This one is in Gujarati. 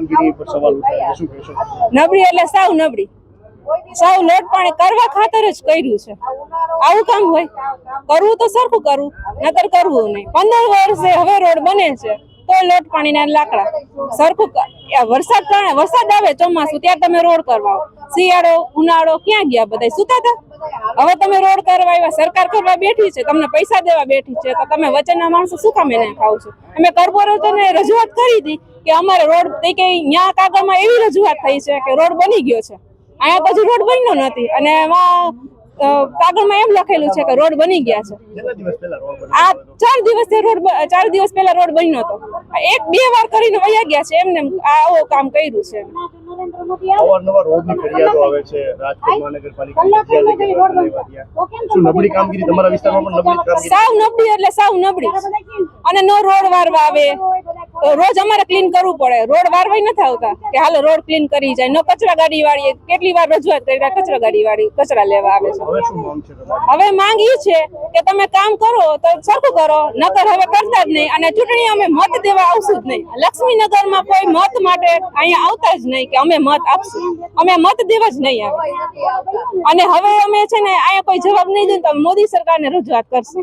કામગીરી પર સવાલ ઉઠાવે છે, શું કહેશો? નબળી એટલે સાવ નબળી, સાવ લોટ પાણી કરવા ખાતર જ કર્યું છે. આવું કામ હોય? કરવું તો સરખું કરવું, નતર કરવું નહીં. 15 વર્ષે હવે રોડ બને છે તો લોટ પાણીના લાકડા સરખું. વરસાદ આવે ચોમાસું ત્યારે તમે રોડ કરવા આવો, શિયાળો ઉનાળો ક્યાં ગયા? બધા સુતા હતા. હવે તમે રોડ કરવા આવ્યા, સરકાર કરવા બેઠી છે, તમને પૈસા દેવા બેઠી છે, તો તમે વચનના માણસો શું કામ એને ખાવ છો? અમે કોર્પોરેટરને રજૂઆત કરી હતી કે અમારે રોડ ત્યાં કાગળમાં એવી રજૂઆત થઈ છે કે રોડ બની ગયો છે, અહીંયા પછી રોડ બન્યો નથી, અને એમાં કાગળમાં એમ લખેલું છે કે રોડ બની ગયા છે. આ 4 દિવસ પહેલા રોડ બન્યો હતો, 1-2 વાર કરીને વયા ગયા છે. એમને આવું કામ કર્યું છે. અવારનવાર રોડની ફરિયાદો આવે છે રાજકોટ મહાનગરપાલિકા. શું નબળી કામગીરી તમારા વિસ્તારમાં પણ નબળી કામગીરી? સાવ નબળી એટલે સાવ નબળી, અને નો રોડ વારવા આવે. રોજ અમારે ક્લીન કરવું પડે, રોડ વારવાય નથી આવતા કે હાલો રોડ ક્લીન કરી જાય. નો કચરા ગાડી વાળી કેટલી વાર રજૂઆત કરી, કચરા ગાડી વાળી કચરા લેવા આવે છે. હવે માંગ એ છે કે તમે કામ કરો તો સરખું કરો, નકર હવે કરતા જ નહીં. અને ચૂંટણી અમે મત દેવા આવશું જ નહીં. લક્ષ્મીનગરમાં કોઈ મત માટે અહીંયા આવતા જ નહીં કે અમે મત આપશું, અમે મત દેવા જ નહીં આવે. અને હવે અમે છે ને અહીંયા કોઈ જવાબ નહીં દે તો મોદી સરકારને રજૂઆત કરશું.